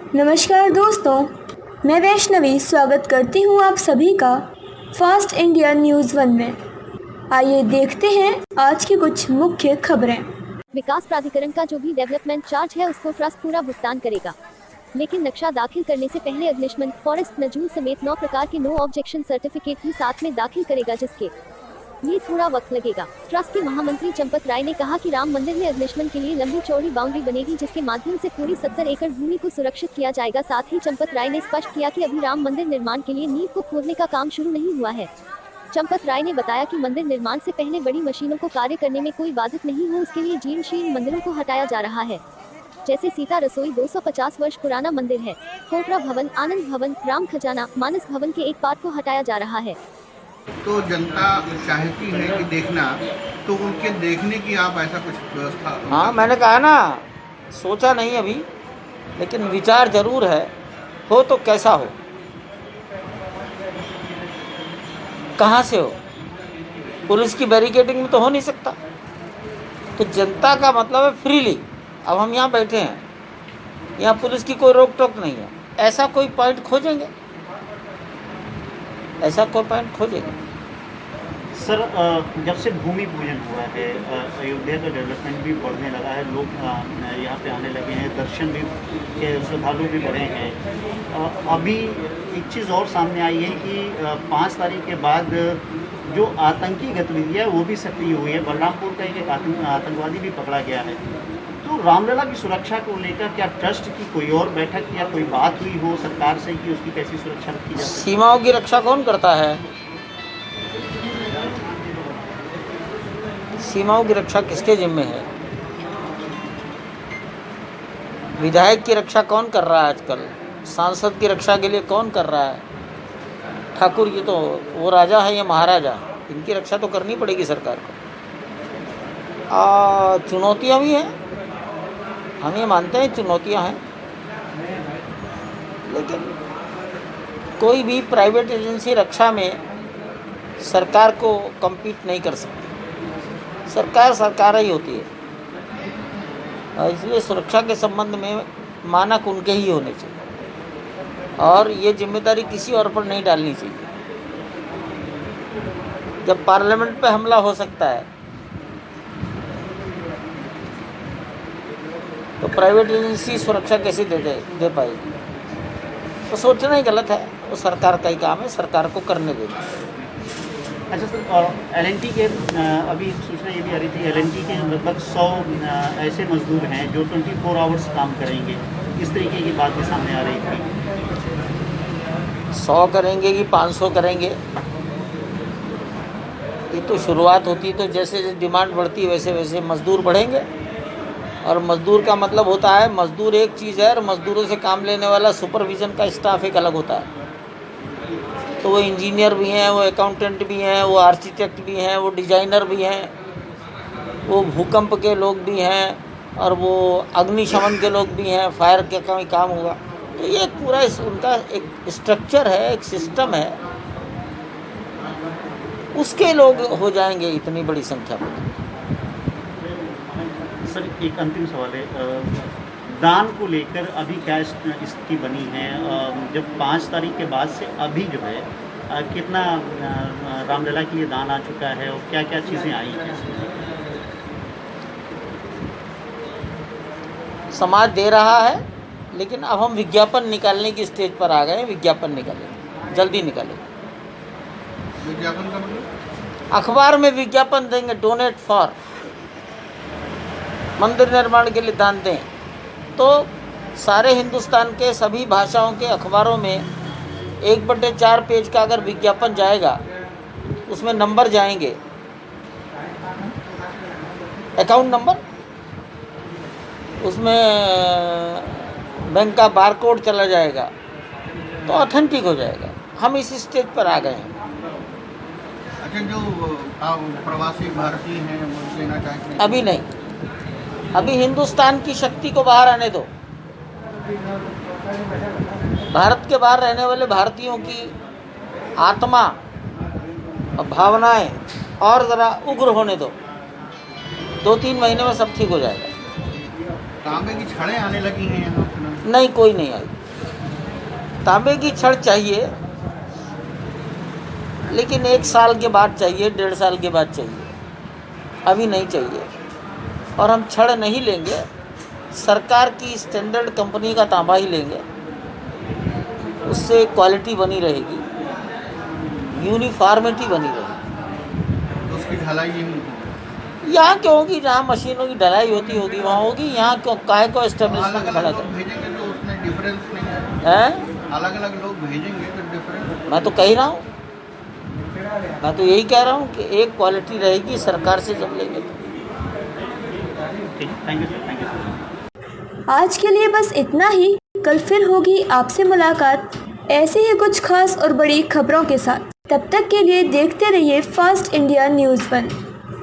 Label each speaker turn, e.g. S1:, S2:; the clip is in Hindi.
S1: नमस्कार दोस्तों, मैं वैष्णवी स्वागत करती हूँ आप सभी का फास्ट इंडिया न्यूज़ 1 में। आइए देखते हैं आज की कुछ मुख्य खबरें।
S2: विकास प्राधिकरण का जो भी डेवलपमेंट चार्ज है उसको ट्रस्ट पूरा भुगतान करेगा, लेकिन नक्शा दाखिल करने से पहले अग्निशमन, फॉरेस्ट, नजूल समेत 9 प्रकार के नो ऑब्जेक्शन सर्टिफिकेट भी साथ में दाखिल करेगा, जिसके लिए थोड़ा वक्त लगेगा। ट्रस्ट के महामंत्री चंपत राय ने कहा कि राम मंदिर में अग्निशमन के लिए लंबी चौड़ी बाउंड्री बनेगी, जिसके माध्यम से पूरी 70 एकड़ भूमि को सुरक्षित किया जाएगा। साथ ही चंपत राय ने स्पष्ट किया कि अभी राम मंदिर निर्माण के लिए नींव को खोदने का काम शुरू नहीं हुआ है। चंपत राय ने बताया कि मंदिर निर्माण से पहले बड़ी मशीनों को कार्य करने में कोई बाधित नहीं हो, उसके लिए जीर्णशीर्ण मंदिरों को हटाया जा रहा है। जैसे सीता रसोई 250 वर्ष पुराना मंदिर है, कोबरा भवन, आनंद भवन, राम खजाना, मानस भवन के एक पार्ट को हटाया जा रहा है।
S3: तो जनता चाहती है कि देखना, तो उनके देखने की आप ऐसा कुछ व्यवस्था?
S4: हाँ, मैंने कहा ना, सोचा नहीं अभी, लेकिन विचार जरूर है। हो तो कैसा हो, कहाँ से हो, पुलिस की बैरिकेडिंग में तो हो नहीं सकता। तो जनता का मतलब है फ्रीली। अब हम यहाँ बैठे हैं, यहाँ पुलिस की कोई रोक टोक नहीं है। ऐसा कोई पॉइंट खोजेंगे, ऐसा कोई पॉइंट खोजेंगे।
S5: सर, जब से भूमि पूजन हुआ है, अयोध्या का डेवलपमेंट भी बढ़ने लगा है, लोग यहाँ पे आने लगे हैं, दर्शन भी के श्रद्धालु भी बढ़े हैं। अभी एक चीज़ और सामने आई है कि 5 तारीख के बाद जो आतंकी गतिविधि है वो भी सक्रिय हुई है। बलरामपुर का एक आतंकवादी भी पकड़ा गया है। तो रामलला की सुरक्षा को लेकर क्या ट्रस्ट की कोई और बैठक या कोई बात हुई हो सरकार से कि उसकी कैसी सुरक्षा रखी जाए?
S4: सीमाओं की रक्षा कौन करता है? सीमाओं की रक्षा किसके जिम्मे है? विधायक की रक्षा कौन कर रहा है आजकल? सांसद की रक्षा के लिए कौन कर रहा है? ठाकुर जी तो वो राजा है या महाराजा, इनकी रक्षा तो करनी पड़ेगी सरकार को। चुनौतियाँ भी हैं, हम ये मानते हैं चुनौतियाँ हैं, लेकिन कोई भी प्राइवेट एजेंसी रक्षा में सरकार को कम्पीट नहीं कर सकती। सरकार सरकार ही होती है, इसलिए सुरक्षा के संबंध में मानक उनके ही होने चाहिए और ये जिम्मेदारी किसी और पर नहीं डालनी चाहिए। जब पार्लियामेंट पे हमला हो सकता है तो प्राइवेट एजेंसी सुरक्षा कैसे दे पाएगी? तो सोचना ही गलत है। वो सरकार का ही काम है, सरकार को करने देना।
S5: अच्छा सर, LNT के अभी सूचना ये भी आ रही थी, LNT के लगभग 100 ऐसे मजदूर हैं जो 24 आवर्स काम करेंगे, इस तरीके की बात भी सामने आ रही थी।
S4: 100 करेंगे कि 500 करेंगे, ये तो शुरुआत होती है। तो जैसे जैसे डिमांड बढ़ती है वैसे वैसे मजदूर बढ़ेंगे। और मजदूर का मतलब होता है, मजदूर एक चीज़ है और मजदूरों से काम लेने वाला सुपरविज़न का स्टाफ एक अलग होता है। तो वो इंजीनियर भी हैं, वो अकाउंटेंट भी हैं, वो आर्किटेक्ट भी हैं, वो डिज़ाइनर भी हैं, वो भूकंप के लोग भी हैं और वो अग्निशमन के लोग भी हैं, फायर के काम होगा। तो ये पूरा उनका एक स्ट्रक्चर है, एक सिस्टम है, उसके लोग हो जाएंगे इतनी बड़ी संख्या में।
S5: सर, एक अंतिम सवाल है, दान को लेकर अभी क्या स्थिति बनी है? जब 5 तारीख के बाद से अभी जो है कितना रामलला के लिए दान आ चुका है और क्या क्या चीज़ें आई हैं?
S4: समाज दे रहा है, लेकिन अब हम विज्ञापन निकालने की स्टेज पर आ गए हैं। विज्ञापन निकालेंगे, जल्दी निकालेंगे।
S3: विज्ञापन का मतलब?
S4: अखबार में विज्ञापन देंगे, डोनेट फॉर, मंदिर निर्माण के लिए दान दें। तो सारे हिंदुस्तान के सभी भाषाओं के अखबारों में 1/4 पेज का अगर विज्ञापन जाएगा, उसमें नंबर जाएंगे, अकाउंट नंबर, उसमें बैंक का बारकोड चला जाएगा, तो ऑथेंटिक हो जाएगा। हम इस स्टेज पर आ गए हैं।
S3: अच्छा, जो प्रवासी भारतीय हैं वो लेना चाहते हैं?
S4: अभी नहीं, अभी हिंदुस्तान की शक्ति को बाहर आने दो। भारत के बाहर रहने वाले भारतीयों की आत्मा और भावनाएं और ज़रा उग्र होने दो। 2-3 महीने में सब ठीक हो जाएगा।
S3: तांबे की छड़ें आने लगी हैं यहाँ?
S4: नहीं, कोई नहीं आई। तांबे की छड़ चाहिए, लेकिन 1 साल के बाद चाहिए, 1.5 साल के बाद चाहिए, अभी नहीं चाहिए। और हम छड़ नहीं लेंगे, सरकार की स्टैंडर्ड कंपनी का तांबा ही लेंगे, उससे क्वालिटी बनी रहेगी, यूनिफॉर्मिटी बनी रहेगी।
S3: तो उसकी ढलाई ही
S4: यहाँ क्यों होगी? जहाँ मशीनों की ढलाई होती होगी वहाँ होगी, यहाँ क्यों काहे को एस्टेब्लिशमेंट
S3: अलग
S4: खड़ा
S3: अलग लोग
S4: कर
S3: भेजेंगे तो उसमें डिफरेंस नहीं है।
S4: हैं?
S3: अलग अलग लोग भेजेंगे तो डिफरेंस।
S4: मैं तो कह रहा हूँ, मैं तो यही कह रहा हूँ कि एक क्वालिटी रहेगी सरकार से जब लेंगे।
S5: ठीक, thank you sir, thank you sir.
S1: आज के लिए बस इतना ही। कल फिर होगी आपसे मुलाकात ऐसे ही कुछ खास और बड़ी खबरों के साथ। तब तक के लिए देखते रहिए फास्ट इंडिया न्यूज़ 1।